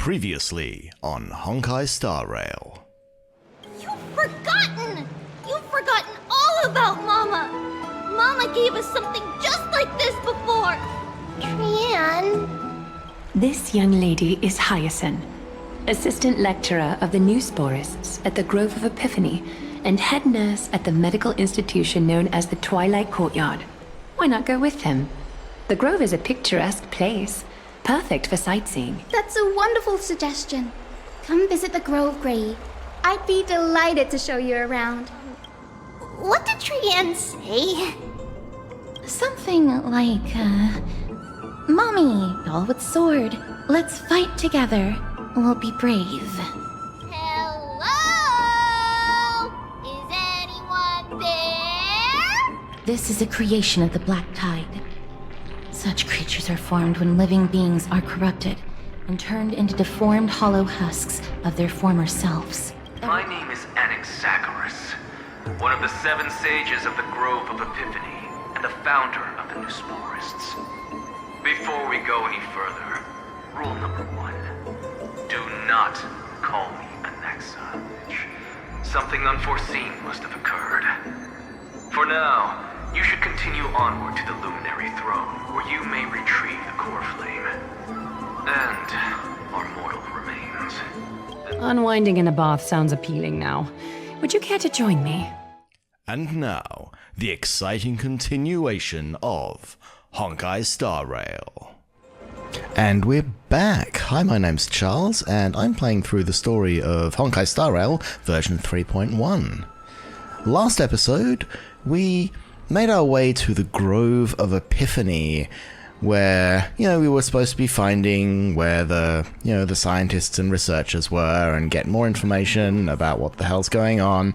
Previously on Honkai Star Rail. You've forgotten! You've forgotten all about Mama! Mama gave us something just like this before! Trian... This young lady is Hyacinth, assistant lecturer of the new sporists at the Grove of Epiphany and head nurse at the medical institution known as the Twilight Courtyard. Why not go with him? The Grove is a picturesque place, perfect for sightseeing. That's a wonderful suggestion. Come visit the Grove, Gray. I'd be delighted to show you around. What did Trian say? Something like, Mommy, doll with sword, let's fight together. We'll be brave. Hello? Is anyone there? This is a creation of the Black Tide. Such creatures are formed when living beings are corrupted and turned into deformed hollow husks of their former selves. My name is Anaxagoras, one of the 7 sages of the Grove of Epiphany and the founder of the New Sporists. Before we go any further, rule number 1. Do not call me Anaxa. Something unforeseen must have occurred. For now, you should continue onward to the Luminary Throne, where you may retrieve the core flame. And our mortal remains. Unwinding in a bath sounds appealing now. Would you care to join me? And now, the exciting continuation of Honkai Star Rail. And we're back. Hi, my name's Charles, and I'm playing through the story of Honkai Star Rail version 3.1. Last episode, we made our way to the Grove of Epiphany, where, we were supposed to be finding where the scientists and researchers were and get more information about what the hell's going on.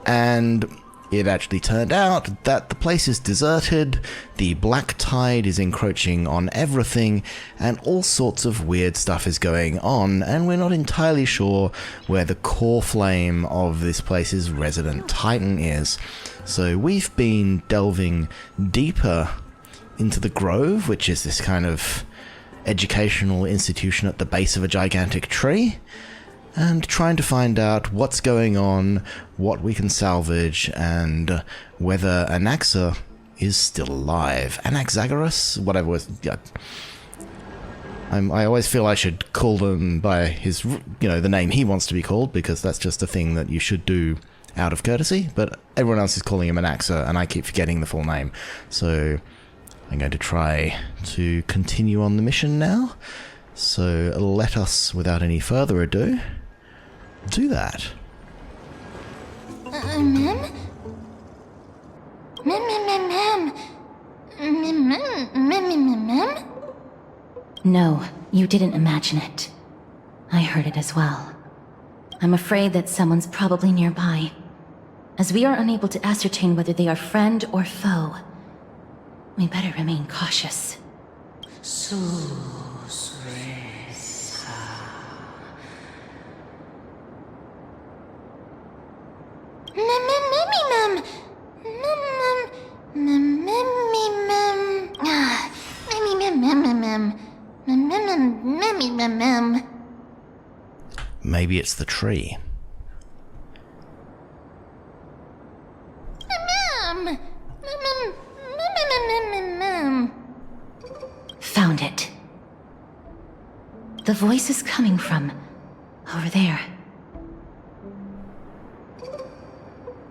And it actually turned out that the place is deserted, the Black Tide is encroaching on everything, and all sorts of weird stuff is going on, and we're not entirely sure where the core flame of this place's resident titan is. So we've been delving deeper into the Grove, which is this kind of educational institution at the base of a gigantic tree, and trying to find out what's going on, what we can salvage, and whether Anaxa is still alive. Anaxagoras? Whatever it was. Yeah. I always feel I should call them by his, the name he wants to be called, because that's just a thing that you should do out of courtesy, but everyone else is calling him Anaxa, and I keep forgetting the full name. So I'm going to try to continue on the mission now. So let us, without any further ado, do that. Mem? Mem? No, you didn't imagine it. I heard it as well. I'm afraid that someone's probably nearby. As we are unable to ascertain whether they are friend or foe, we better remain cautious. Maybe it's the tree. Found it. The voice is coming from over there.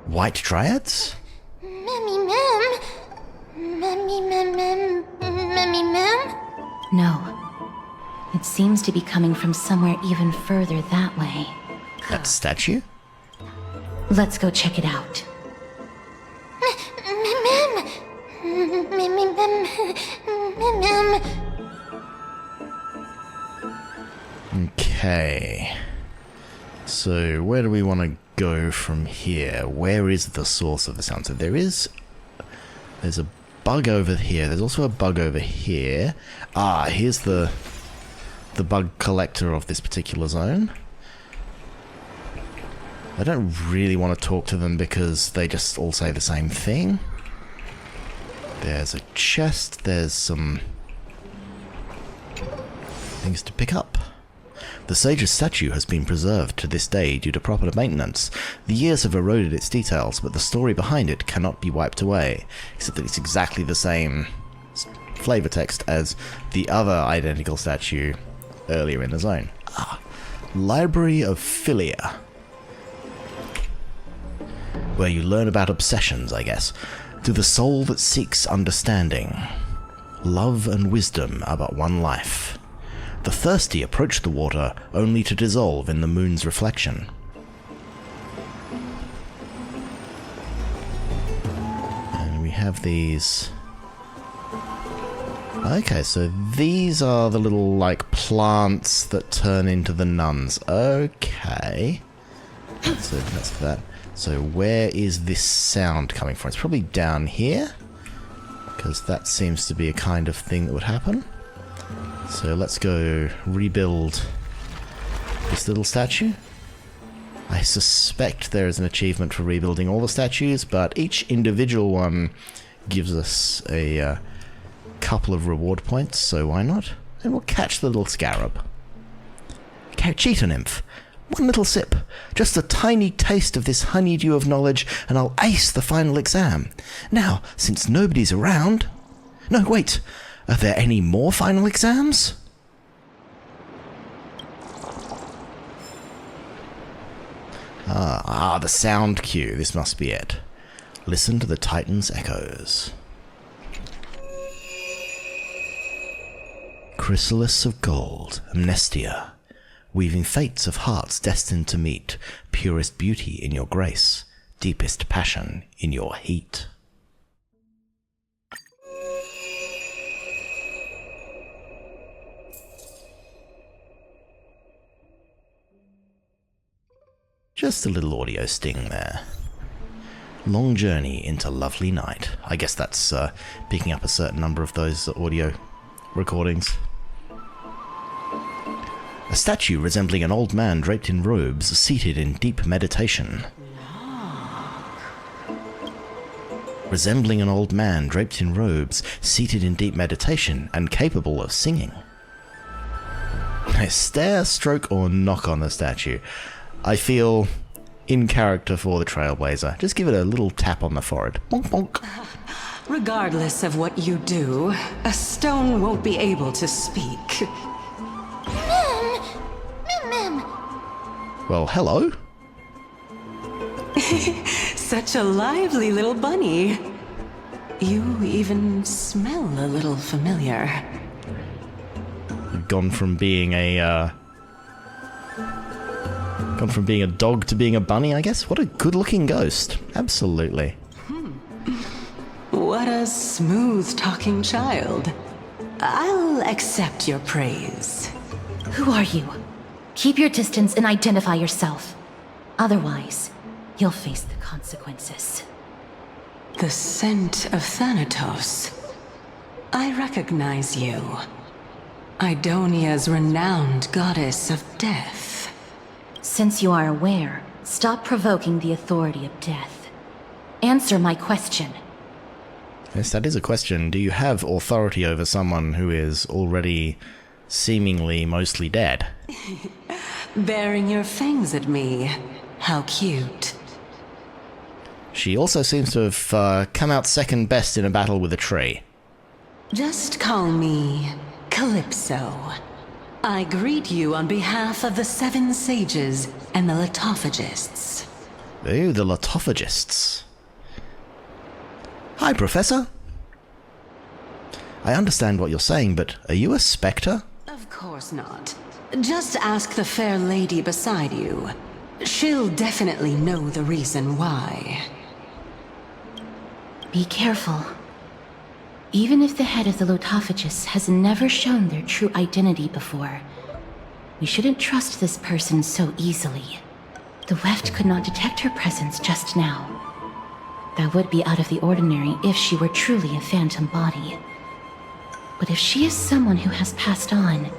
White Triads? No. It seems to be coming from somewhere even further that way. That statue? Let's go check it out. Okay. So, where do we want to go from here? Where is the source of the sound? So there's a bug over here. There's also a bug over here. Ah, here's the bug collector of this particular zone. I don't really want to talk to them because they just all say the same thing. There's a chest, there's some things to pick up. The sage's statue has been preserved to this day due to proper maintenance. The years have eroded its details, but the story behind it cannot be wiped away, except that it's exactly the same flavor text as the other identical statue earlier in the zone. Library of Philia, where you learn about obsessions, I guess. To the soul that seeks understanding, love and wisdom are but one life. The thirsty approach the water only to dissolve in the moon's reflection. And we have these... Okay, so these are the little, like, plants that turn into the nuns. Okay. So that's that. So where is this sound coming from? It's probably down here, because that seems to be a kind of thing that would happen. So let's go rebuild this little statue. I suspect there is an achievement for rebuilding all the statues, but each individual one gives us a couple of reward points, so why not? And we'll catch the little scarab. Cheetah nymph. One little sip, just a tiny taste of this honeydew of knowledge, and I'll ace the final exam. Now, since nobody's around... No, wait, are there any more final exams? The sound cue, this must be it. Listen to the Titan's echoes. Chrysalis of gold, amnestia. Weaving fates of hearts destined to meet, purest beauty in your grace, deepest passion in your heat. Just a little audio sting there. Long journey into lovely night. I guess that's picking up a certain number of those audio recordings. A statue resembling an old man draped in robes, seated in deep meditation. Resembling an old man draped in robes, seated in deep meditation, and capable of singing. A stare, stroke, or knock on the statue. I feel in character for the Trailblazer. Just give it a little tap on the forehead. Bonk, bonk. Regardless of what you do, a stone won't be able to speak. Well, hello. Such a lively little bunny. You even smell a little familiar. You've gone from being a dog to being a bunny, I guess. What a good-looking ghost. Absolutely. What a smooth-talking child. I'll accept your praise. Who are you? Keep your distance and identify yourself. Otherwise, you'll face the consequences. The scent of Thanatos. I recognize you. Idonia's renowned goddess of death. Since you are aware, stop provoking the authority of death. Answer my question. Yes, that is a question. Do you have authority over someone who is already seemingly mostly dead? Baring your fangs at me. How cute. She also seems to have come out second best in a battle with a tree. Just call me Calypso. I greet you on behalf of the 7 sages and the Litophagists. Ooh, the Litophagists. Hi, Professor. I understand what you're saying, but are you a spectre? Of course not. Just ask the fair lady beside you. She'll definitely know the reason why. Be careful. Even if the head of the Litophagists has never shown their true identity before, we shouldn't trust this person so easily. The Weft could not detect her presence just now. That would be out of the ordinary if she were truly a phantom body. But if she is someone who has passed on,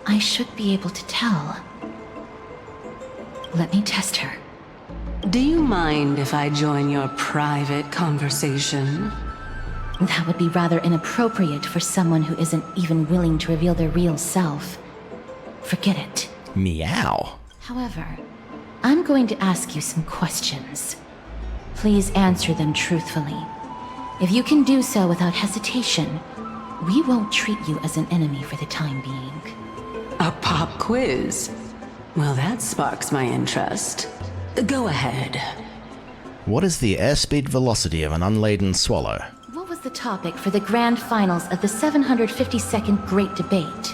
I should be able to tell. Let me test her. Do you mind if I join your private conversation? That would be rather inappropriate for someone who isn't even willing to reveal their real self. Forget it. Meow. However, I'm going to ask you some questions. Please answer them truthfully. If you can do so without hesitation, we won't treat you as an enemy for the time being. A pop quiz? Well, that sparks my interest. Go ahead. What is the airspeed velocity of an unladen swallow? What was the topic for the grand finals of the 752nd Great Debate?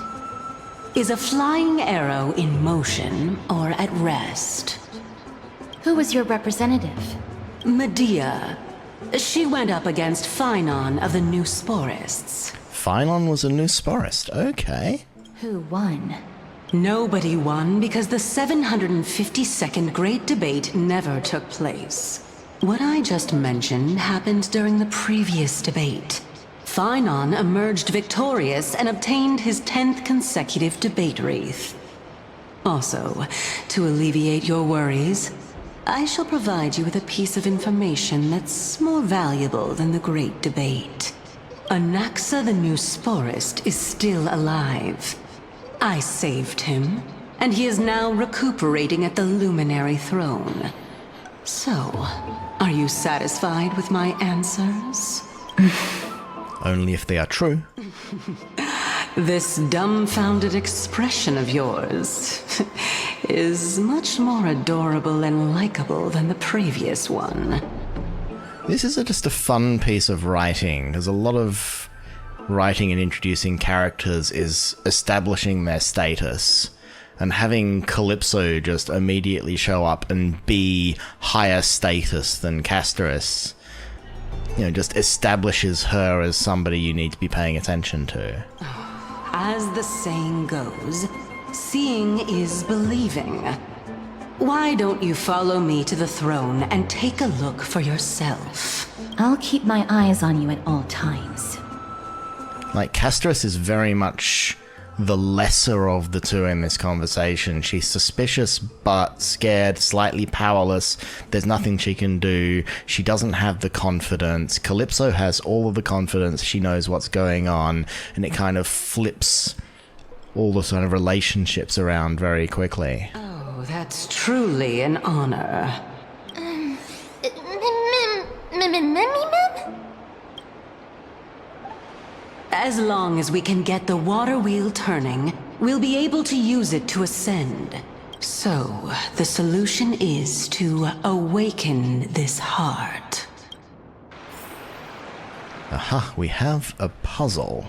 Is a flying arrow in motion or at rest? Who was your representative? Medea. She went up against Phynon of the New Sporists. Phynon was a new sporist. Okay. Who won? Nobody won because the 752nd Great Debate never took place. What I just mentioned happened during the previous debate. Phynon emerged victorious and obtained his 10th consecutive debate wreath. Also, to alleviate your worries, I shall provide you with a piece of information that's more valuable than the Great Debate. Anaxa the New Sporist is still alive. I saved him, and he is now recuperating at the Luminary Throne. So, are you satisfied with my answers? Only if they are true. This dumbfounded expression of yours is much more adorable and likable than the previous one. This is just a fun piece of writing. There's a lot of writing and introducing characters is establishing their status. And having Calypso just immediately show up and be higher status than Castoris, just establishes her as somebody you need to be paying attention to. As the saying goes, seeing is believing. Why don't you follow me to the throne and take a look for yourself? I'll keep my eyes on you at all times. Like, Castoris is very much the lesser of the two in this conversation. She's suspicious but scared, slightly powerless. There's nothing she can do. She doesn't have the confidence. Calypso has all of the confidence. She knows what's going on, and it kind of flips all the sort of relationships around very quickly. Oh, that's truly an honor. As long as we can get the water wheel turning, we'll be able to use it to ascend. So, the solution is to awaken this heart. Aha, we have a puzzle.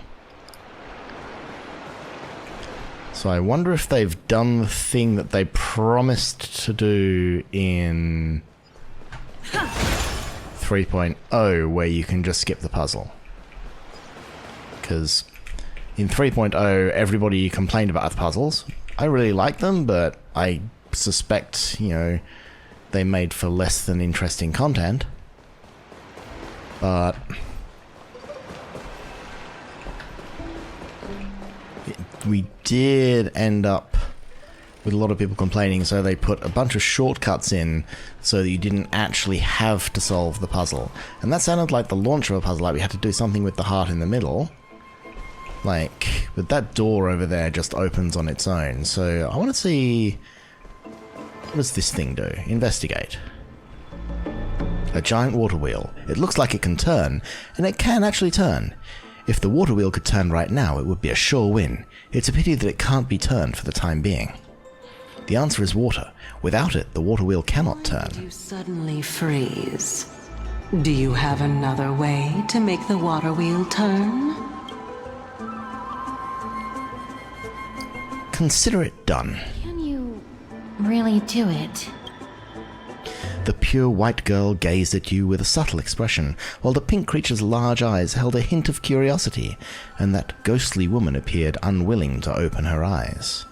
So I wonder if they've done the thing that they promised to do in 3.0, where you can just skip the puzzle. Because in 3.0, everybody complained about the puzzles. I really like them, but I suspect, they made for less than interesting content. But we did end up with a lot of people complaining, so they put a bunch of shortcuts in so that you didn't actually have to solve the puzzle. And that sounded like the launch of a puzzle, like we had to do something with the heart in the middle. But that door over there just opens on its own, so I want to see... What does this thing do? Investigate. A giant water wheel. It looks like it can turn, and it can actually turn. If the water wheel could turn right now, it would be a sure win. It's a pity that it can't be turned for the time being. The answer is water. Without it, the water wheel cannot turn. You suddenly freeze. Do you have another way to make the water wheel turn? Consider it done. Can you really do it? The pure white girl gazed at you with a subtle expression, while the pink creature's large eyes held a hint of curiosity, and that ghostly woman appeared unwilling to open her eyes.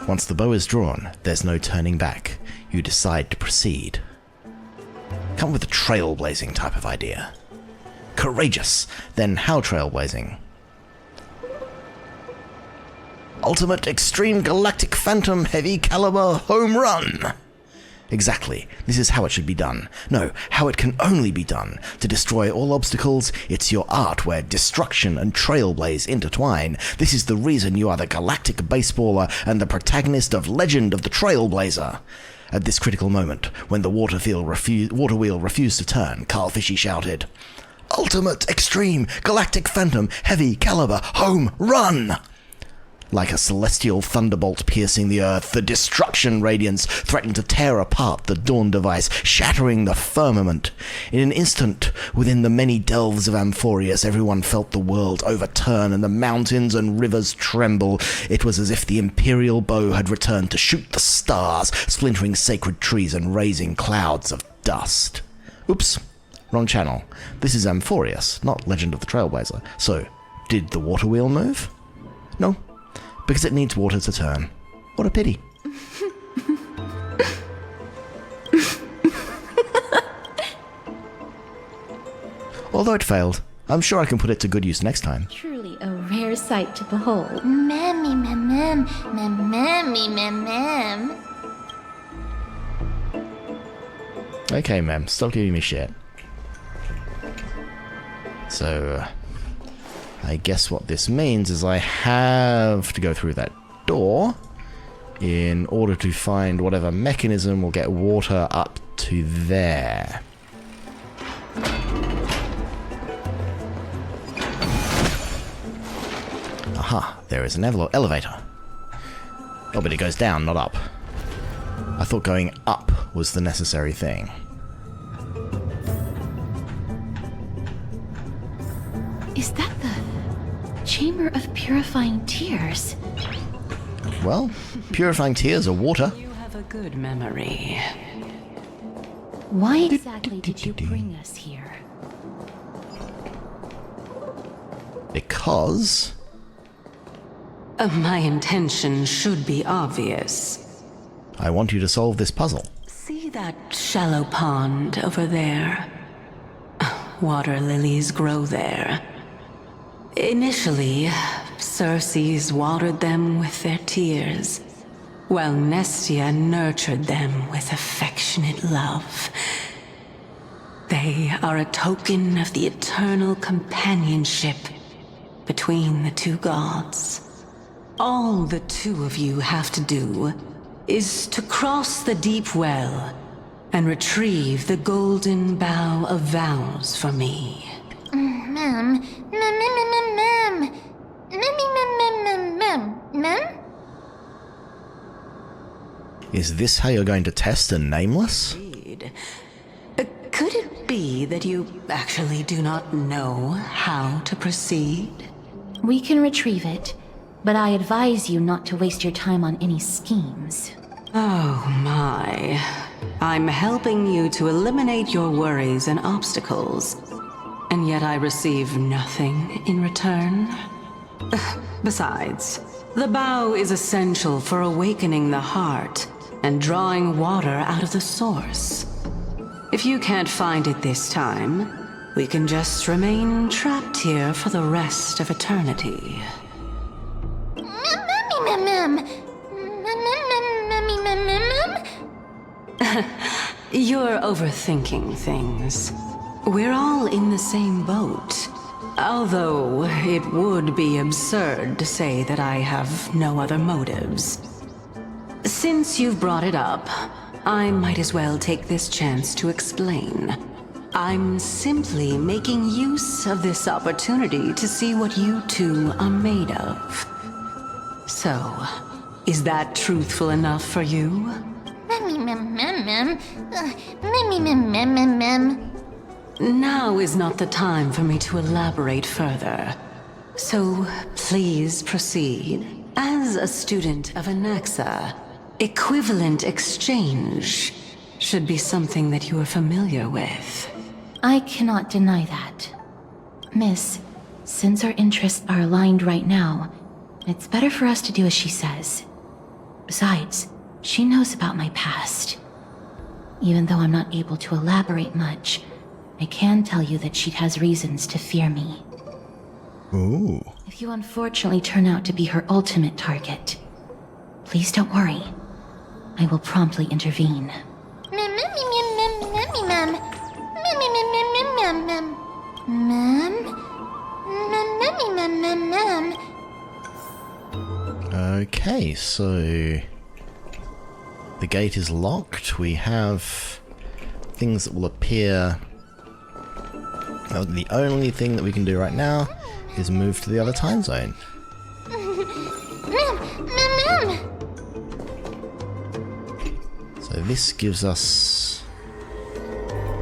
Once the bow is drawn, there's no turning back. You decide to proceed. Come with a trailblazing type of idea. Courageous! Then how trailblazing? Ultimate Extreme Galactic Phantom Heavy Caliber Home Run! Exactly. This is how it should be done. No, how it can only be done. To destroy all obstacles, it's your art where destruction and trailblaze intertwine. This is the reason you are the galactic baseballer and the protagonist of Legend of the Trailblazer. At this critical moment, when the water wheel refused to turn, Carl Fishy shouted, "Ultimate, extreme, galactic phantom, heavy caliber, home, run!" Like a celestial thunderbolt piercing the earth, the destruction radiance threatened to tear apart the Dawn device, shattering the firmament. In an instant, within the many delves of Amphorius, everyone felt the world overturn and the mountains and rivers tremble. It was as if the Imperial bow had returned to shoot the stars, splintering sacred trees and raising clouds of dust. Oops, wrong channel. This is Amphorius, not Legend of the Trailblazer. So, did the water wheel move? No. Because it needs water to turn. What a pity. Although it failed, I'm sure I can put it to good use next time. Truly a rare sight to behold. Mammy, mem, mammy, mem. Okay, ma'am, stop giving me shit. So, I guess what this means is I have to go through that door in order to find whatever mechanism will get water up to there. Aha, there is an elevator. Oh, but it goes down, not up. I thought going up was the necessary thing. Is that the Chamber of Purifying Tears? Well, purifying tears are water. You have a good memory. Why exactly did you bring us here? Because... My intention should be obvious. I want you to solve this puzzle. See that shallow pond over there? Water lilies grow there. Initially, Circes watered them with their tears, while Nestia nurtured them with affectionate love. They are a token of the eternal companionship between the two gods. All the two of you have to do is to cross the deep well and retrieve the golden bough of vows for me. Mem. Is this how you're going to test a nameless? Indeed. Could it be that you actually do not know how to proceed? We can retrieve it, but I advise you not to waste your time on any schemes. Oh my. I'm helping you to eliminate your worries and obstacles, and yet I receive nothing in return. Besides, the bow is essential for awakening the heart and drawing water out of the source. If you can't find it this time, we can just remain trapped here for the rest of eternity. You're overthinking things. We're all in the same boat. Although it would be absurd to say that I have no other motives. Since you've brought it up, I might as well take this chance to explain. I'm simply making use of this opportunity to see what you two are made of. So, is that truthful enough for you? Now is not the time for me to elaborate further. So, please proceed. As a student of Anaxa, equivalent exchange should be something that you are familiar with. I cannot deny that. Miss, since our interests are aligned right now, it's better for us to do as she says. Besides, she knows about my past. Even though I'm not able to elaborate much, I can tell you that she has reasons to fear me. Ooh. If you unfortunately turn out to be her ultimate target, please don't worry. I will promptly intervene. Mem, mem. Mem? Mem, memmy, mem, mem, mem. Okay, so the gate is locked. We have things that will appear. The only thing that we can do right now is move to the other time zone. Mem, mem, mem. So this gives us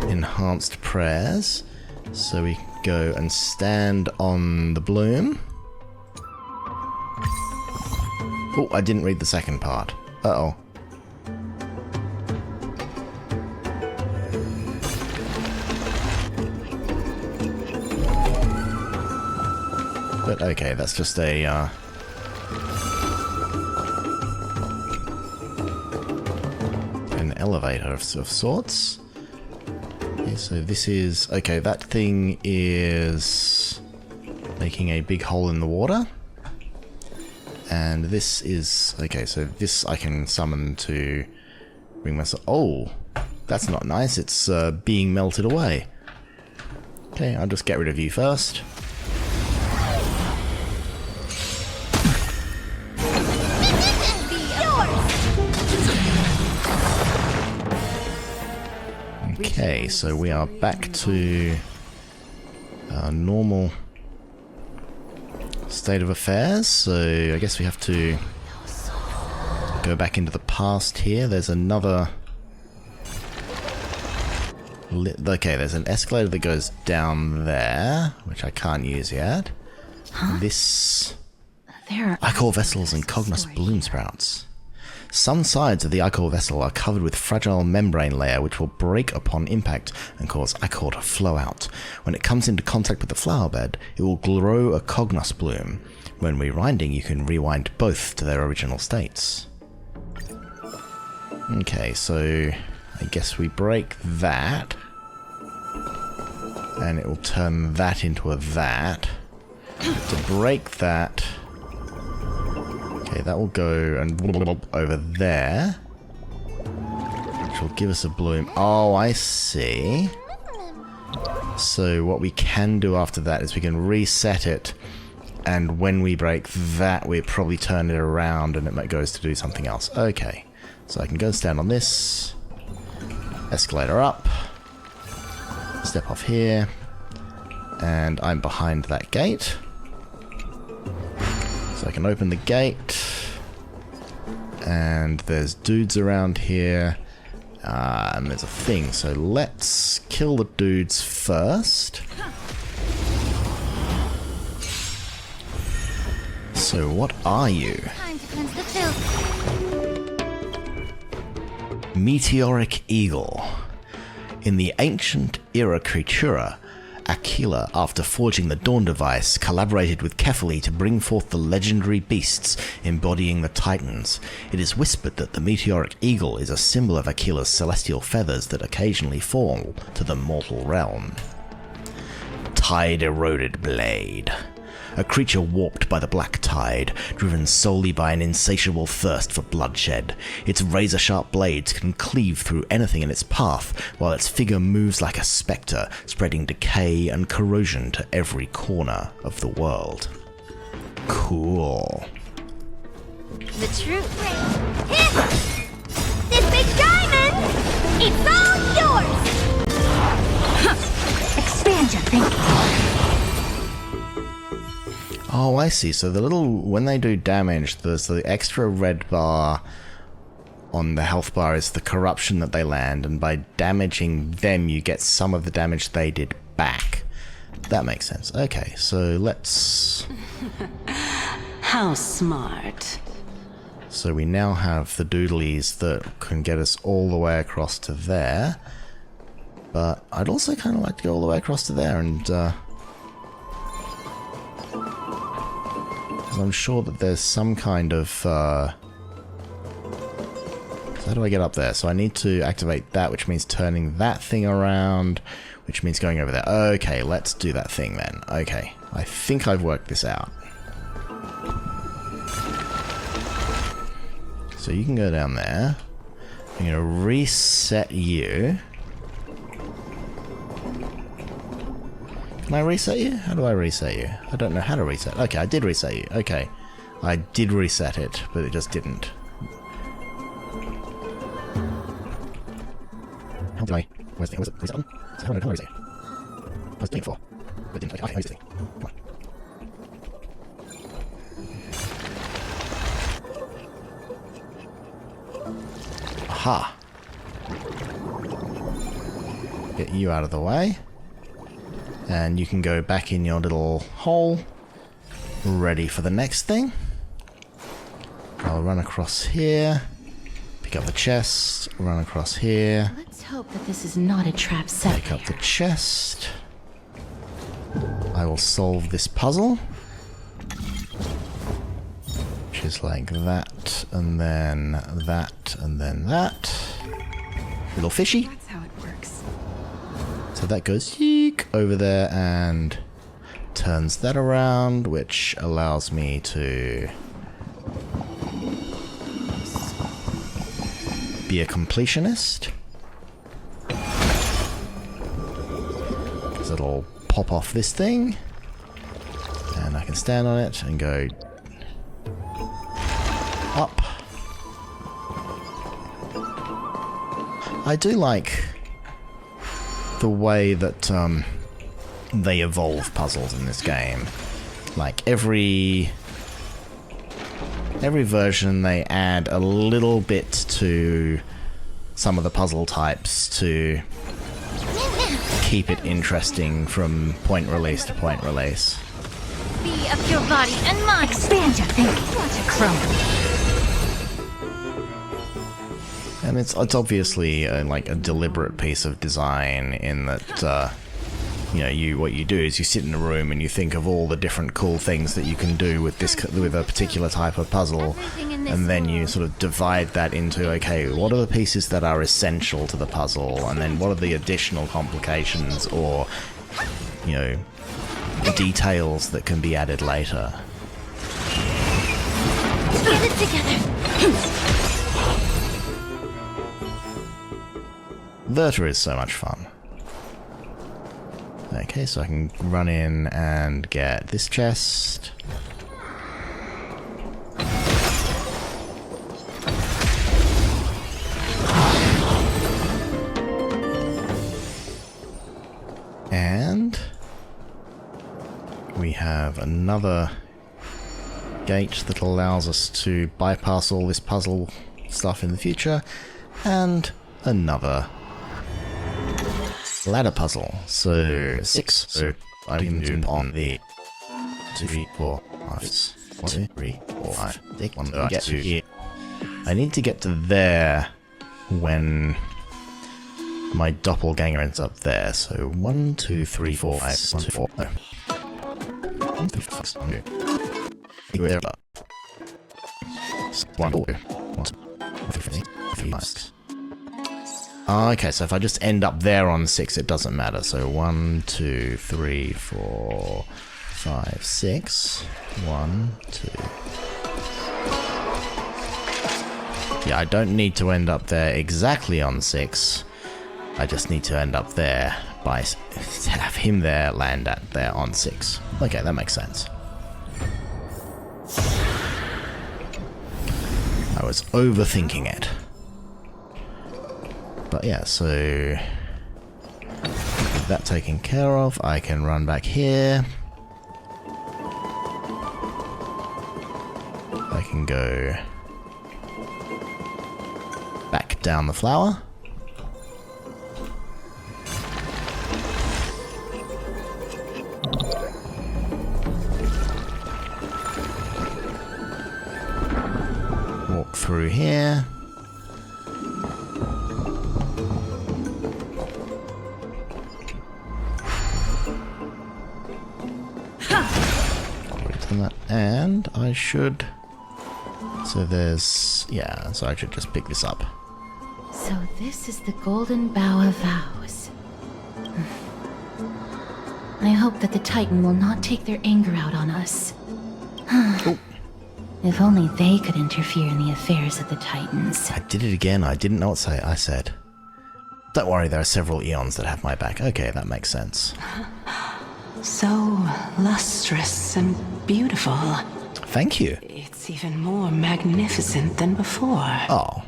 enhanced prayers. So we can go and stand on the bloom. Oh, I didn't read the second part. Uh-oh. But okay, that's just a, an elevator of sorts. Okay, so this is... Okay, that thing is making a big hole in the water. And this is... Okay, so this I can summon to bring myself... Oh! That's not nice, it's being melted away. Okay, I'll just get rid of you first. Okay, so we are back to our normal state of affairs, so I guess we have to go back into the past here. There's another... Okay, there's an escalator that goes down there, which I can't use yet. Huh? This... There are Ichor vessels and Cognos bloom sprouts. Some sides of the Ichor vessel are covered with fragile membrane layer which will break upon impact and cause Ichor to flow out. When it comes into contact with the flower bed, it will grow a Cognos bloom. When rewinding, you can rewind both to their original states. Okay, so I guess we break that. And it will turn that into a that. To break that... Okay, that will go and over there, which will give us a bloom. Oh, I see. So what we can do after that is we can reset it, and when we break that, we probably turn it around and it goes to do something else. Okay, so I can go stand on this, escalator up, step off here, and I'm behind that gate. So I can open the gate, and there's dudes around here, and there's a thing, so let's kill the dudes first. So what are you? Time to cleanse the filth. Meteoric Eagle. In the ancient era Creatura, Aquila, after forging the Dawn device, collaborated with Kefali to bring forth the legendary beasts embodying the Titans. It is whispered that the meteoric eagle is a symbol of Aquila's celestial feathers that occasionally fall to the mortal realm. Tide-eroded blade. A creature warped by the black tide, driven solely by an insatiable thirst for bloodshed. Its razor-sharp blades can cleave through anything in its path, while its figure moves like a spectre, spreading decay and corrosion to every corner of the world. Cool. The truth. This big diamond, it's all yours! Expand your thinking. Oh, I see. So the little... When they do damage, there's the extra red bar on the health bar is the corruption that they land, and by damaging them, you get some of the damage they did back. That makes sense. Okay, so let's... How smart. So we now have the doodlies that can get us all the way across to there. But I'd also kind of like to go all the way across to there and... I'm sure that there's some kind of... So how do I get up there? So I need to activate that, which means turning that thing around, which means going over there. Okay, let's do that thing then. Okay, I think I've worked this out. So you can go down there. I'm going to reset you. Can I reset you? How do I reset you? I don't know how to reset. Okay, I did reset you. Okay. I did reset it, but it just didn't. How do I... Where's the thing? Where's it on? So how do I reset you? I was doing it before. But it didn't. Okay, where's the thing? Come on. Aha! Get you out of the way. And you can go back in your little hole. Ready for the next thing. I'll run across here. Pick up the chest. Run across here. Let's hope that this is not a trap set. Pick up the chest. I will solve this puzzle. Which is like that, and then that, and then that. Little fishy. That's how it works. So that goes yeek over there and turns that around, which allows me to be a completionist. Because it'll pop off this thing, and I can stand on it and go up. I do like the way that they evolve puzzles in this game. Like every version they add a little bit to some of the puzzle types to keep it interesting from point release to point release. Be up your body and mind. Expand your thinking. What a crone. And it's obviously like a deliberate piece of design in that you know, what you do is you sit in a room and you think of all the different cool things that you can do with a particular type of puzzle, and then you sort of divide that into, okay, what are the pieces that are essential to the puzzle, and then what are the additional complications or, you know, details that can be added later. Get it together. Verta is so much fun. Okay, so I can run in and get this chest. And we have another gate that allows us to bypass all this puzzle stuff in the future, and another ladder puzzle. So 6. So I can do on the 2, 3, 4, 5, 6. 1, 2, 3, 4, 5, 6. 1, I get to here. I need to get to there when my doppelganger ends up there. So 1, 2, 3, 4, 5, 6, 1, 2, 4. No. 1, 2, 5, 6, 1, 2. There. 1, 2, 1, 2, 3, 3, 5, 6. Okay, so if I just end up there on 6, it doesn't matter. So 1, 2, 3, 4, 5, 6. 1, 2. Yeah, I don't need to end up there exactly on 6. I just need to end up there by have him there, land at there on 6. Okay, that makes sense. I was overthinking it. But yeah, so with that taken care of, I can run back here. I can go back down the flower. Walk through here. And I should... So there's... Yeah, so I should just pick this up. So this is the Golden Bough of Vows. I hope that the Titan will not take their anger out on us. Oh. If only they could interfere in the affairs of the Titans. I did it again. I didn't know what I said. Don't worry, there are several eons that have my back. Okay, that makes sense. So lustrous and beautiful. Thank you. It's even more magnificent than before. Oh.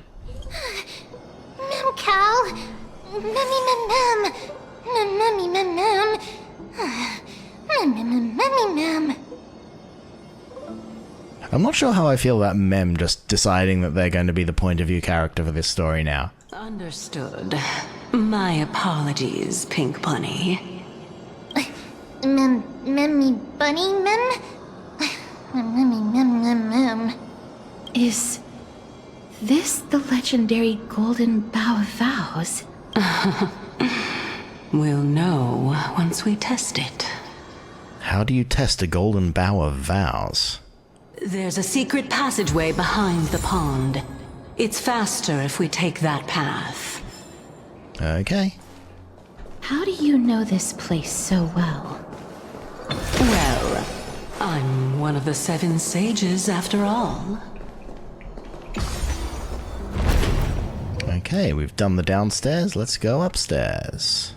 Mem Cal. Memmy mem mem. Memmy mem mem. Memmy mem. I'm not sure how I feel about Mem just deciding that they're going to be the point of view character for this story now. Understood. My apologies, Pink Bunny. Memmy bunny mem? Memmy mem mem mem. Is this the legendary Golden Bough of Vows? We'll know once we test it. How do you test a Golden Bough of Vows? There's a secret passageway behind the pond. It's faster if we take that path. Okay. How do you know this place so well? Well, I'm one of the 7 sages after all. Okay, we've done the downstairs. Let's go upstairs.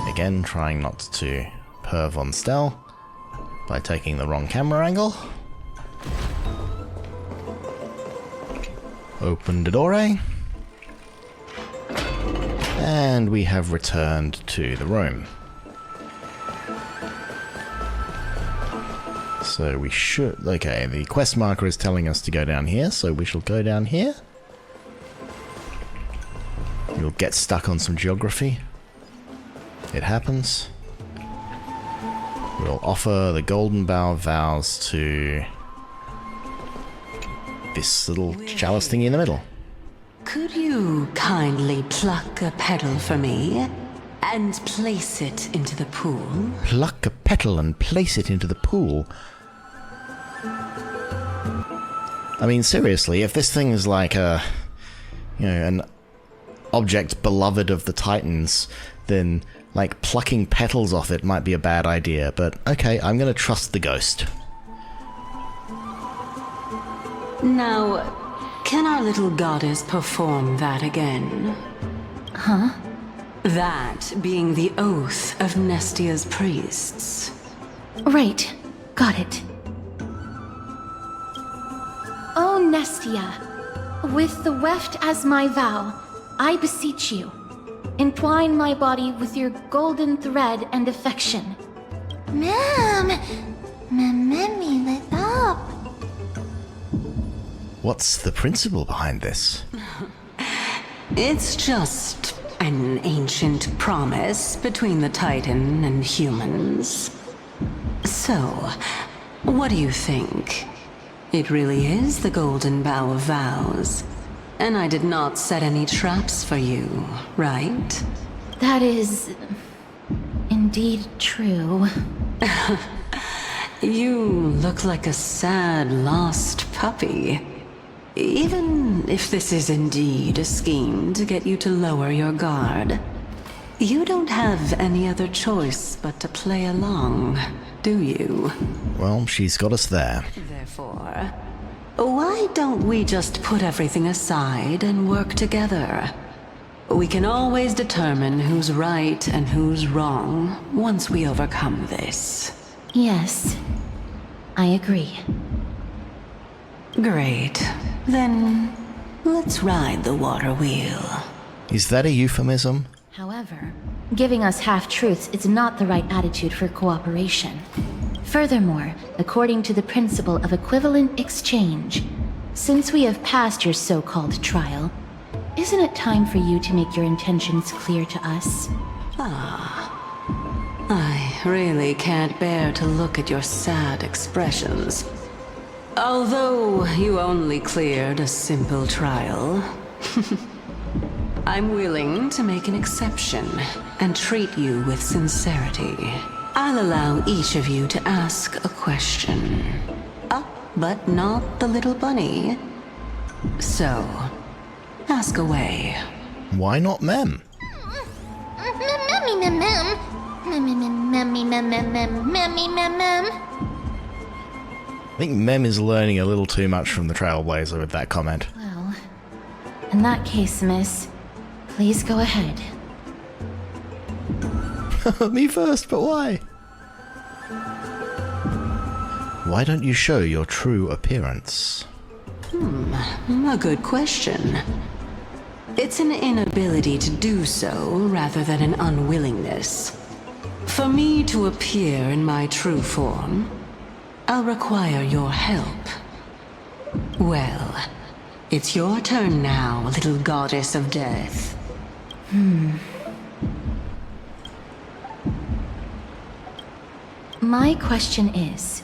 Again, trying not to perv on Stel by taking the wrong camera angle. Open the door. And we have returned to the room. So we should... Okay, the quest marker is telling us to go down here, so we shall go down here. You'll get stuck on some geography. It happens. We'll offer the Golden Bough of Vows to this little chalice thingy in the middle. Could you kindly pluck a petal for me and place it into the pool? Pluck a petal and place it into the pool. I mean, seriously, if this thing is like a, you know, an object beloved of the Titans, then, like, plucking petals off it might be a bad idea, but okay, I'm gonna trust the ghost. Now, can our little goddess perform that again? Huh? That being the oath of Nestia's priests. Right. Got it. O Nestia, with the weft as my vow, I beseech you, entwine my body with your golden thread and affection. Mem! Memmy lit up. What's the principle behind this? It's just an ancient promise between the Titan and humans. So, what do you think? It really is the Golden Bough of Vows. And I did not set any traps for you, right? That is... indeed true. You look like a sad, lost puppy. Even if this is indeed a scheme to get you to lower your guard, you don't have any other choice but to play along, do you? Well, she's got us there. Therefore, why don't we just put everything aside and work together? We can always determine who's right and who's wrong once we overcome this. Yes, I agree. Great. Then, let's ride the water wheel. Is that a euphemism? However, giving us half-truths is not the right attitude for cooperation. Furthermore, according to the principle of equivalent exchange, since we have passed your so-called trial, isn't it time for you to make your intentions clear to us? I really can't bear to look at your sad expressions. Although you only cleared a simple trial, I'm willing to make an exception and treat you with sincerity. I'll allow each of you to ask a question. But not the little bunny. So, ask away. Why not Mem? Memmy mem mem. Memmy mem mem mem. Memmy mem mem. I think Mem is learning a little too much from the Trailblazer with that comment. Well, in that case, miss, please go ahead. Me first, but why? Why don't you show your true appearance? A good question. It's an inability to do so rather than an unwillingness. For me to appear in my true form, I'll require your help. Well, it's your turn now, little goddess of death. My question is,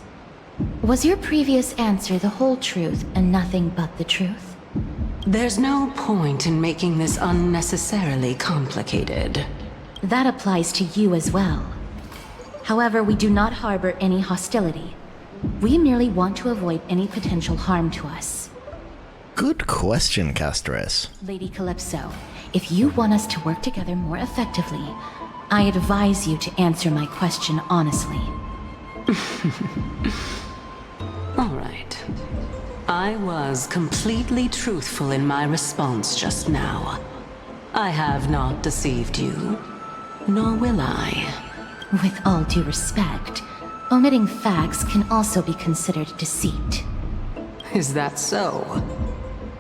was your previous answer the whole truth and nothing but the truth? There's no point in making this unnecessarily complicated. That applies to you as well. However, we do not harbor any hostility. We merely want to avoid any potential harm to us. Good question, Castress. Lady Calypso, if you want us to work together more effectively, I advise you to answer my question honestly. All right. I was completely truthful in my response just now. I have not deceived you, nor will I. With all due respect, omitting facts can also be considered deceit. Is that so?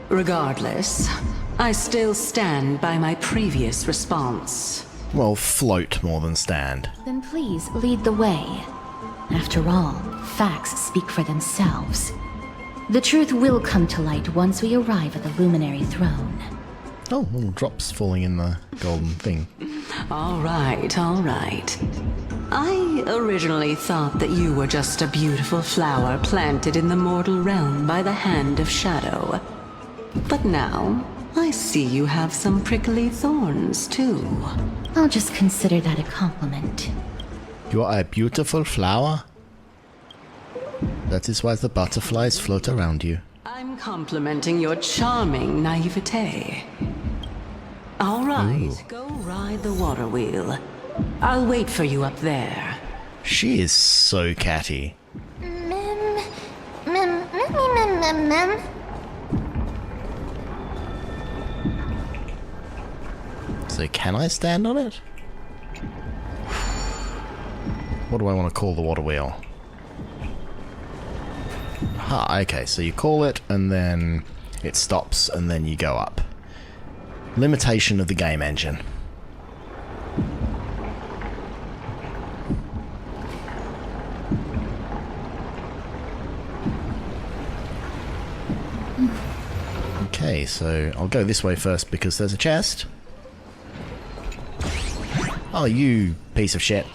Regardless, I still stand by my previous response. Well, float more than stand. Then please lead the way. After all, facts speak for themselves. The truth will come to light once we arrive at the Luminary Throne. Oh, little drops falling in the golden thing. All right, all right. I originally thought that you were just a beautiful flower planted in the mortal realm by the hand of shadow. But now, I see you have some prickly thorns, too. I'll just consider that a compliment. You are a beautiful flower. That is why the butterflies float around you. I'm complimenting your charming naivete. All right, go ride the water wheel. I'll wait for you up there. She is so catty. Mem. So can I stand on it? What do I want to call the water wheel? Okay, so you call it and then it stops and then you go up. Limitation of the game engine. Okay, so I'll go this way first because there's a chest. Oh, you piece of shit.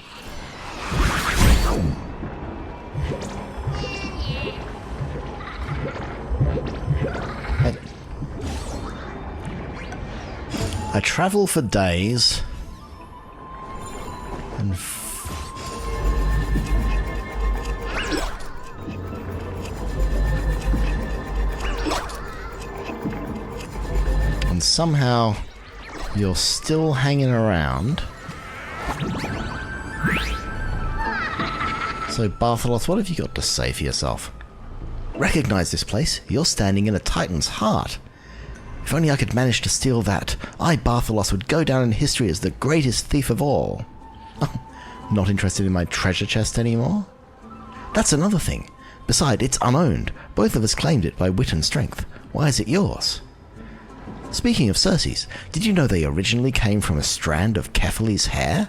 I travel for days and somehow you're still hanging around. So Bartholos, what have you got to say for yourself? Recognize this place. You're standing in a Titan's heart. If only I could manage to steal that, I, Bartholos, would go down in history as the greatest thief of all. Oh, not interested in my treasure chest anymore? That's another thing. Besides, it's unowned. Both of us claimed it by wit and strength. Why is it yours? Speaking of Circe's, did you know they originally came from a strand of Kephales's hair?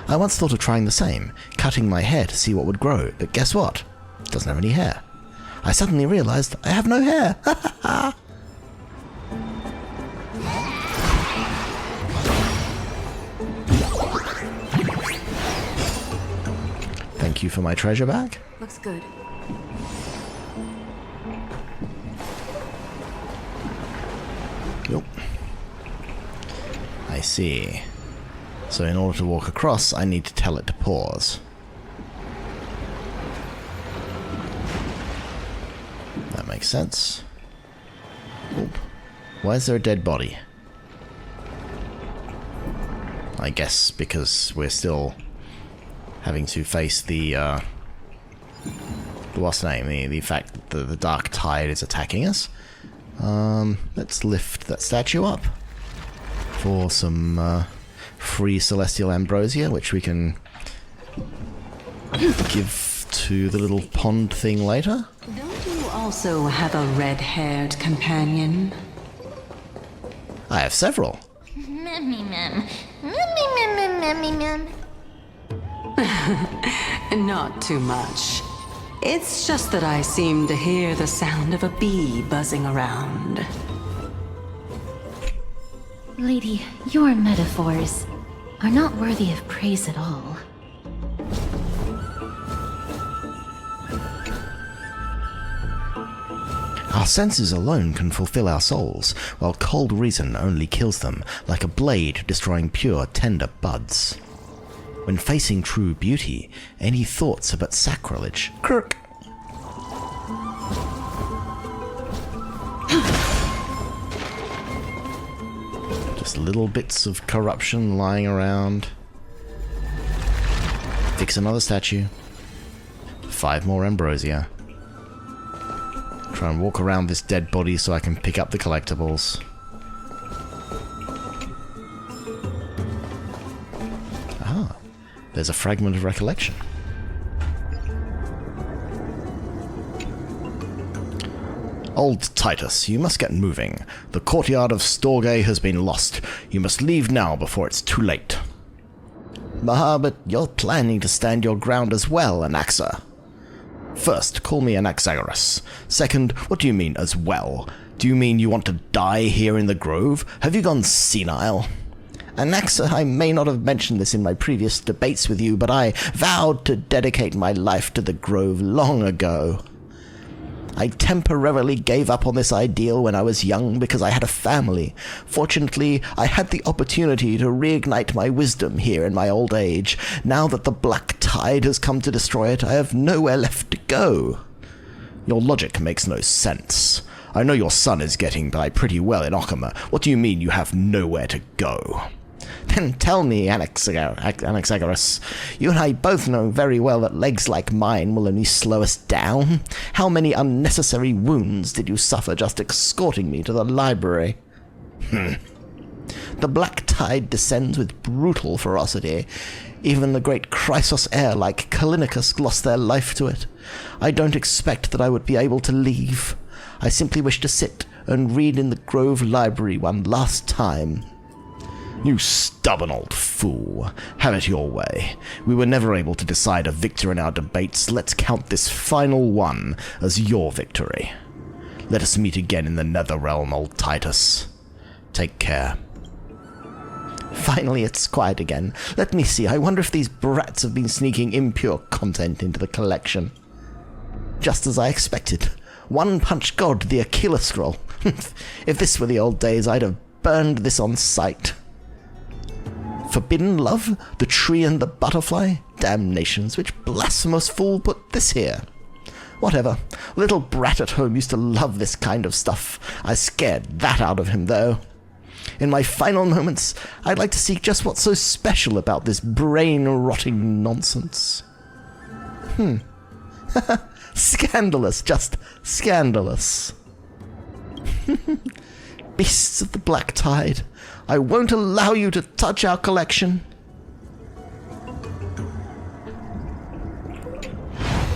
I once thought of trying the same, cutting my hair to see what would grow, but guess what? It doesn't have any hair. I suddenly realized I have no hair. Ha ha ha! Thank you for my treasure back. Looks good. Nope. I see. So in order to walk across, I need to tell it to pause. That makes sense. Oop. Why is there a dead body? I guess because we're still having to face the what's the name? The fact that the Dark Tide is attacking us. Let's lift that statue up for some free celestial ambrosia, which we can give to the little pond thing later. Don't you also have a red-haired companion? I have several. Memmy mem. Memmy mem mem memmy mem. Not too much. It's just that I seem to hear the sound of a bee buzzing around. Lady, your metaphors are not worthy of praise at all. Our senses alone can fulfill our souls, while cold reason only kills them, like a blade destroying pure, tender buds. When facing true beauty, any thoughts are but sacrilege. Kirk! Just little bits of corruption lying around. Fix another statue. 5 more ambrosia. Try and walk around this dead body so I can pick up the collectibles. Ah, there's a fragment of recollection. Old Titus, you must get moving. The courtyard of Storge has been lost. You must leave now before it's too late. Ah, but you're planning to stand your ground as well, Anaxa. First, call me Anaxagoras. Second, what do you mean, as well? Do you mean you want to die here in the Grove? Have you gone senile? Anaxa, I may not have mentioned this in my previous debates with you, but I vowed to dedicate my life to the Grove long ago. I temporarily gave up on this ideal when I was young because I had a family. Fortunately, I had the opportunity to reignite my wisdom here in my old age. Now that the black tide has come to destroy it, I have nowhere left to go. Your logic makes no sense. I know your son is getting by pretty well in Okama. What do you mean you have nowhere to go? Then tell me, Anaxagoras, you and I both know very well that legs like mine will only slow us down. How many unnecessary wounds did you suffer just escorting me to the library? The black tide descends with brutal ferocity. Even the great Chrysos heir like Callinicus lost their life to it. I don't expect that I would be able to leave. I simply wish to sit and read in the Grove Library one last time. You stubborn old fool. Have it your way. We were never able to decide a victor in our debates. Let's count this final one as your victory. Let us meet again in the Netherrealm, old Titus. Take care. Finally, it's quiet again. Let me see. I wonder if these brats have been sneaking impure content into the collection. Just as I expected. One Punch God, the Achilles Scroll. If this were the old days, I'd have burned this on sight. Forbidden Love? The Tree and the Butterfly? Damnations, which blasphemous fool put this here? Whatever. Little brat at home used to love this kind of stuff. I scared that out of him, though. In my final moments, I'd like to see just what's so special about this brain-rotting nonsense. Scandalous, just scandalous. Beasts of the Black Tide, I won't allow you to touch our collection.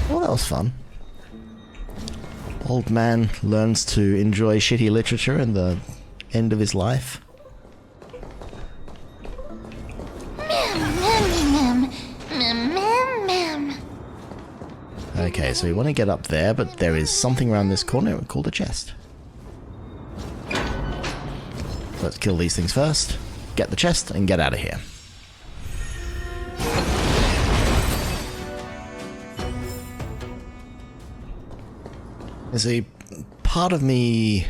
Well, that was fun. Old man learns to enjoy shitty literature in the end of his life. Okay, so we want to get up there, but there is something around this corner called a chest. Let's kill these things first, get the chest, and get out of here. You see, part of me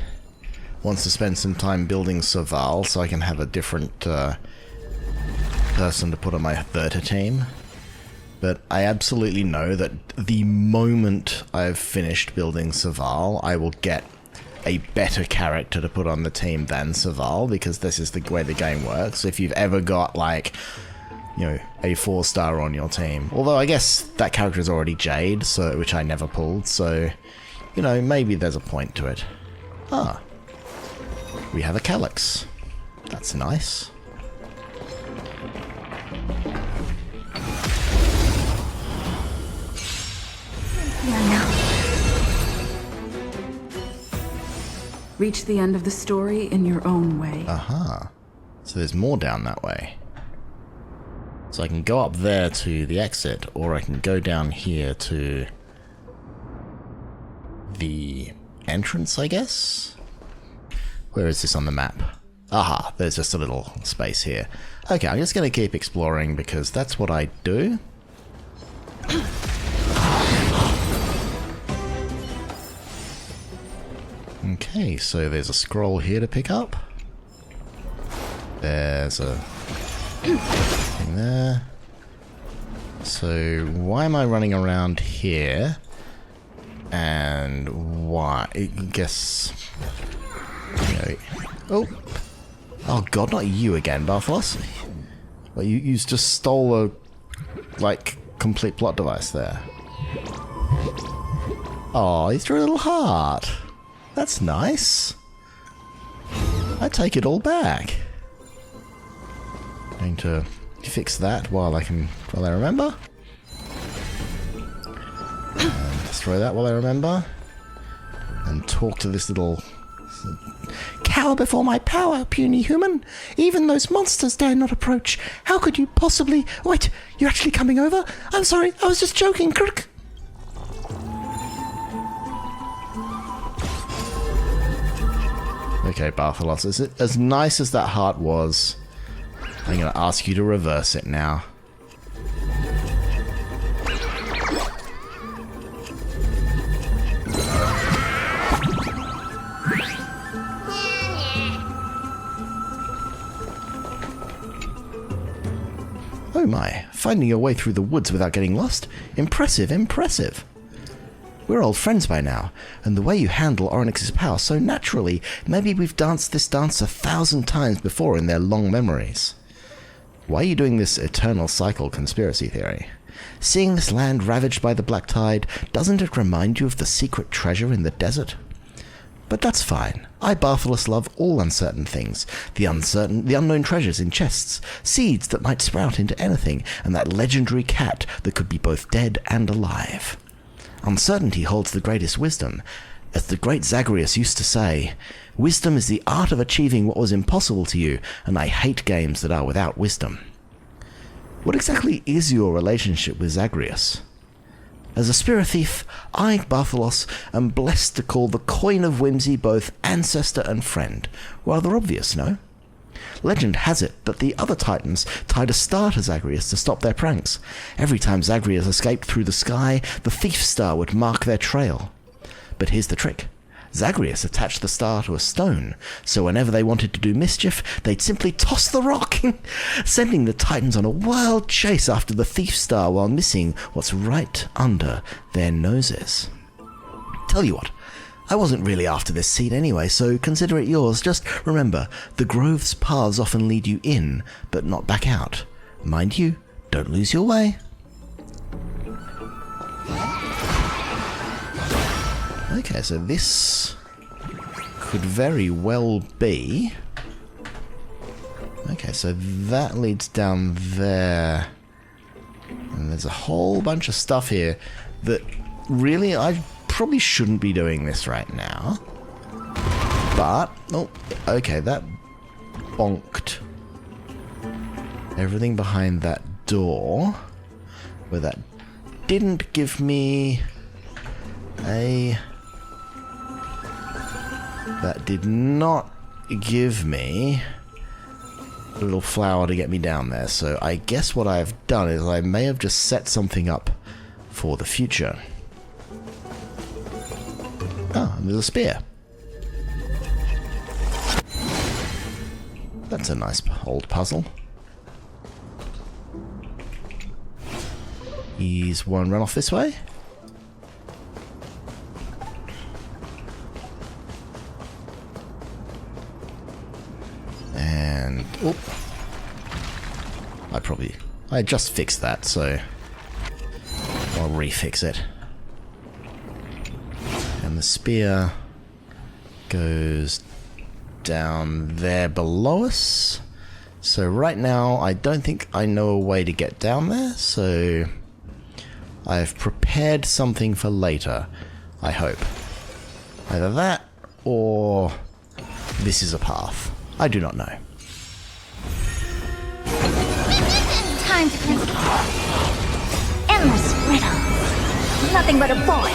wants to spend some time building Serval so I can have a different person to put on my Verta team. But I absolutely know that the moment I've finished building Serval, I will get a better character to put on the team than Serval, because this is the way the game works. If you've ever got, like, you know, a 4-star on your team, although I guess that character is already Jade, so which I never pulled, so, you know, maybe there's a point to it. Ah, we have a Calyx. That's nice. Reach the end of the story in your own way. Aha. So there's more down that way. So I can go up there to the exit, or I can go down here to the entrance, I guess? Where is this on the map? Aha, there's just a little space here. Okay, I'm just going to keep exploring because that's what I do. Okay, so there's a scroll here to pick up. There's a thing there. So why am I running around here? And why? I guess... You know, oh god, not you again, Barthos. Well, you just stole a, like, complete plot device there. Oh, he threw a little heart. That's nice. I take it all back. Going to fix that while I remember. And throw that while I remember. And talk to this little... Cower before my power, puny human. Even those monsters dare not approach. How could you possibly... Wait, you're actually coming over? I'm sorry, I was just joking. Crook. Okay, Bartholos, as nice as that heart was, I'm going to ask you to reverse it now. Oh my, finding your way through the woods without getting lost? Impressive, impressive. We're old friends by now, and the way you handle Oryx's power so naturally, maybe we've danced this dance 1,000 times before in their long memories. Why are you doing this eternal cycle conspiracy theory? Seeing this land ravaged by the black tide, doesn't it remind you of the secret treasure in the desert? But that's fine. I, Bartholus, love all uncertain things. The unknown treasures in chests, seeds that might sprout into anything, and that legendary cat that could be both dead and alive. Uncertainty holds the greatest wisdom. As the great Zagreus used to say, wisdom is the art of achieving what was impossible to you, and I hate games that are without wisdom. What exactly is your relationship with Zagreus? As a spirit thief, I, Bartholos, am blessed to call the coin of whimsy both ancestor and friend. Rather obvious, no? Legend has it that the other titans tied a star to Zagreus to stop their pranks. Every time Zagreus escaped through the sky, the thief star would mark their trail. But here's the trick. Zagreus attached the star to a stone, so whenever they wanted to do mischief, they'd simply toss the rock, sending the titans on a wild chase after the thief star while missing what's right under their noses. Tell you what, I wasn't really after this seat anyway, so consider it yours. Just remember, the Grove's paths often lead you in, but not back out. Mind you, don't lose your way. Okay, so this could very well be... Okay, so that leads down there. And there's a whole bunch of stuff here that really I probably shouldn't be doing this right now. But, oh, okay, that bonked everything behind that door. Where that didn't give me a... That did not give me a little flower to get me down there. So I guess what I've done is I may have just set something up for the future. Oh, and there's a spear. That's a nice old puzzle. He's one run off this way. And, oh, I just fixed that, so I'll refix it. And the spear goes down there below us. So right now, I don't think I know a way to get down there, so I've prepared something for later, I hope. Either that, or this is a path. I do not know. Time to finish. Endless riddle. Nothing but a bullet.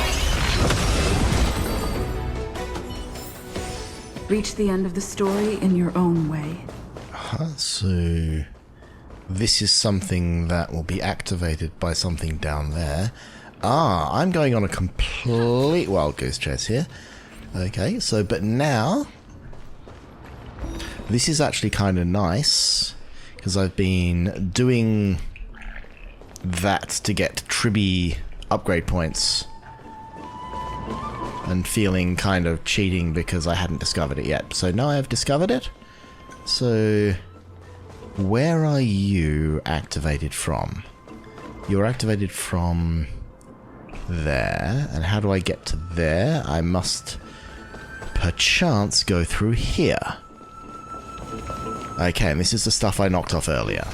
Reach the end of the story in your own way. So this is something that will be activated by something down there. I'm going on a complete wild goose chase here. Okay, so but now this is actually kind of nice because I've been doing that to get Tribby upgrade points and feeling kind of cheating because I hadn't discovered it yet. So now I've discovered it. So where are you activated from? You're activated from there. And how do I get to there? I must perchance go through here. Okay, and this is the stuff I knocked off earlier.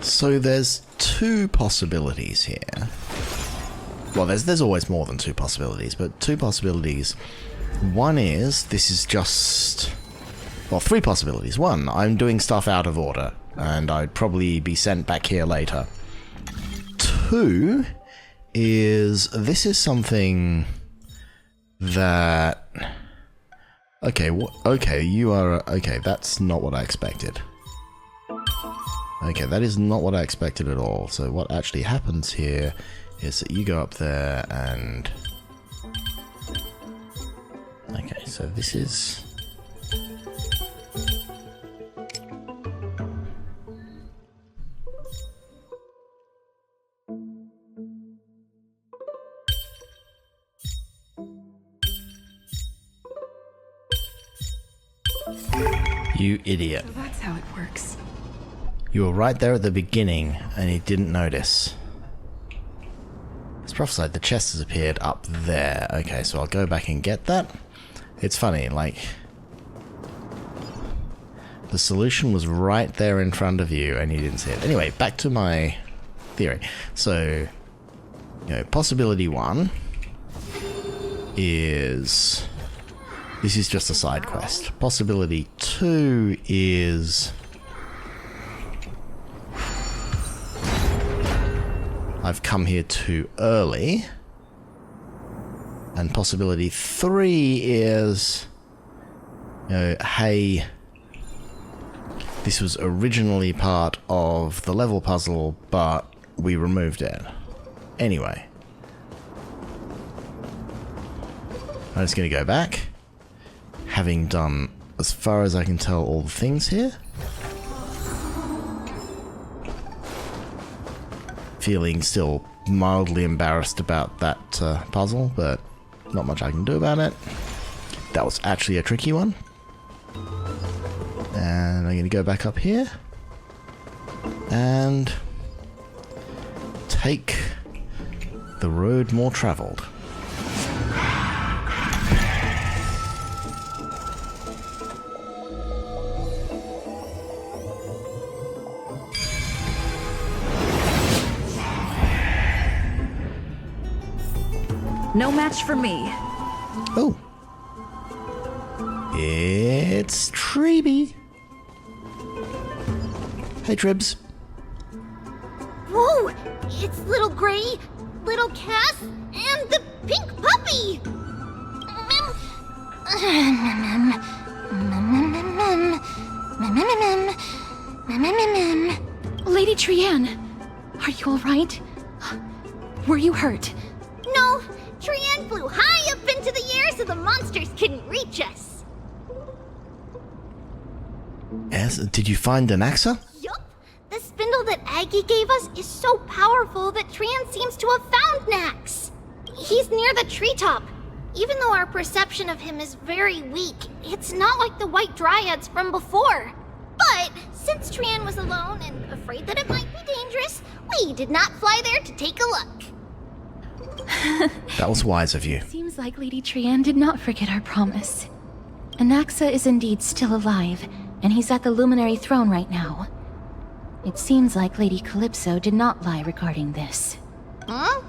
So there's two possibilities here. Well, there's always more than two possibilities, but two possibilities. One is, this is just... Well, three possibilities. One, I'm doing stuff out of order, and I'd probably be sent back here later. Two is, this is something that... Okay, okay, you are... Okay, that's not what I expected. Okay, that is not what I expected at all. So what actually happens here is that you go up there and... Okay, so this is... You idiot. So that's how it works. You were right there at the beginning, and you didn't notice. As prophesied, the chest has appeared up there. Okay, so I'll go back and get that. It's funny, like... The solution was right there in front of you, and you didn't see it. Anyway, back to my theory. So, you know, possibility one is... This is just a side quest. Possibility two is... I've come here too early. And possibility three is... You know, hey... This was originally part of the level puzzle, but we removed it. Anyway. I'm just going to go back. Having done, as far as I can tell, all the things here. Feeling still mildly embarrassed about that puzzle, but not much I can do about it. That was actually a tricky one. And I'm going to go back up here. And take the road more traveled. No match for me. Oh. It's Tribby. Hey, Tribs. Whoa! It's little Gray, little Cass, and the pink puppy! Lady Trianne, are you all right? Were you hurt? No, Trianne flew high up into the air so the monsters couldn't reach us. Yes, did you find an axa? Yup. The spindle that Aggie gave us is so powerful that Trianne seems to have found Nax. He's near the treetop. Even though our perception of him is very weak, it's not like the White Dryads from before. But since Trianne was alone and afraid that it might be dangerous, we did not fly there to take a look. That was wise of you. Seems like Lady Trianne did not forget our promise. Anaxa is indeed still alive, and he's at the Luminary Throne right now. It seems like Lady Calypso did not lie regarding this. Huh?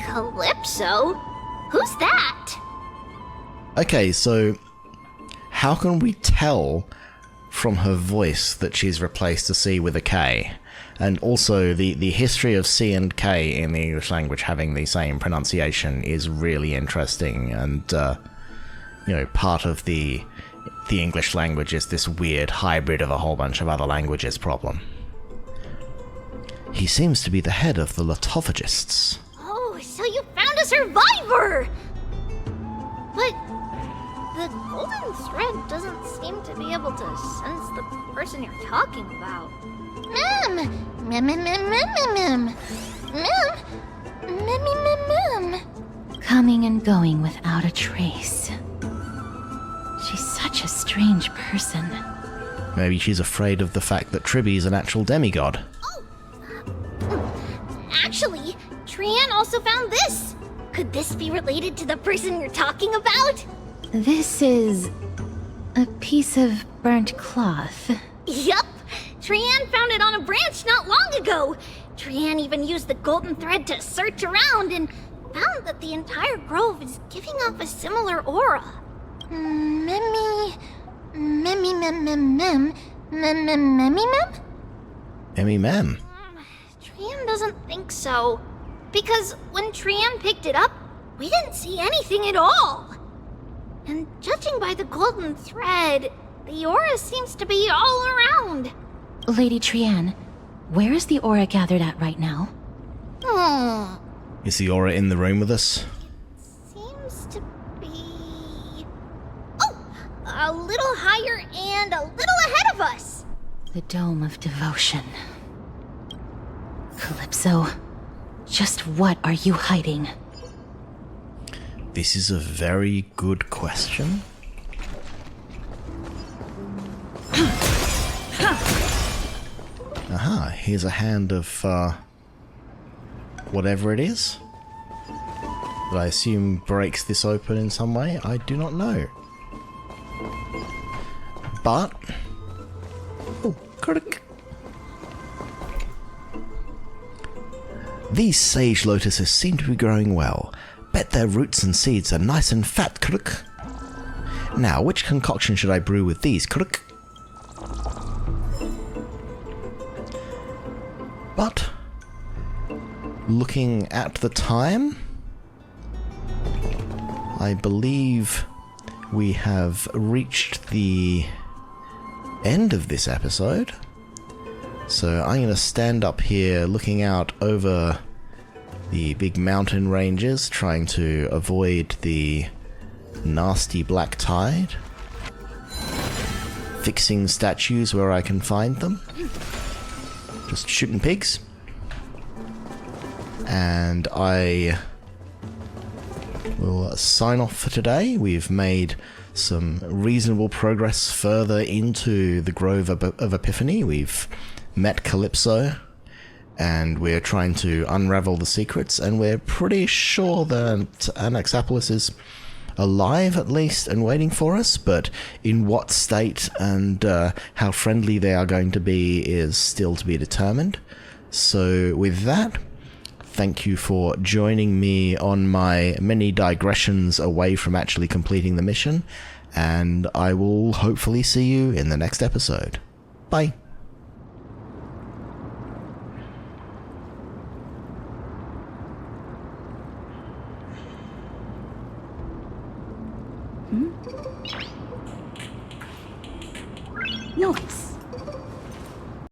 Calypso? Who's that? Okay, so how can we tell from her voice that she's replaced a C with a K? And also, the history of C and K in the English language having the same pronunciation is really interesting, and, you know, part of the English language is this weird hybrid of a whole bunch of other languages problem. He seems to be the head of the Lotophagists. Oh, so you found a survivor! But the golden thread doesn't seem to be able to sense the person you're talking about. Coming and going without a trace. She's such a strange person. Maybe she's afraid of the fact that Tribby's an actual demigod. Actually, Trian also found this. Could this be related to the person you're talking about? This is a piece of burnt cloth. Yup. Trian found it on a branch not long ago. Trian even used the golden thread to search around and found that the entire grove is giving off a similar aura. Emmy Mem. Trian doesn't think so. Because when Trian picked it up, we didn't see anything at all. And judging by the golden thread, the aura seems to be all around. Lady Trian, where is the aura gathered at right now? Is the aura in the room with us? Seems to be... Oh! A little higher and a little ahead of us! The Dome of Devotion. Calypso, just what are you hiding? This is a very good question. Aha, here's a hand of, whatever it is. That I assume breaks this open in some way. I do not know. But... Oh, critic. These sage lotuses seem to be growing well. Bet their roots and seeds are nice and fat, critic. Now, which concoction should I brew with these, critic? But, looking at the time, I believe we have reached the end of this episode. So I'm going to stand up here looking out over the big mountain ranges, trying to avoid the nasty black tide. Fixing statues where I can find them. Just shooting pigs. And I will sign off for today. We've made some reasonable progress further into the Grove of Epiphany. We've met Calypso, and we're trying to unravel the secrets, and we're pretty sure that Anaxapolis is alive, at least, and waiting for us, but in what state and how friendly they are going to be is still to be determined. So with that, thank you for joining me on my many digressions away from actually completing the mission, and I will hopefully see you in the next episode. Bye. Noise.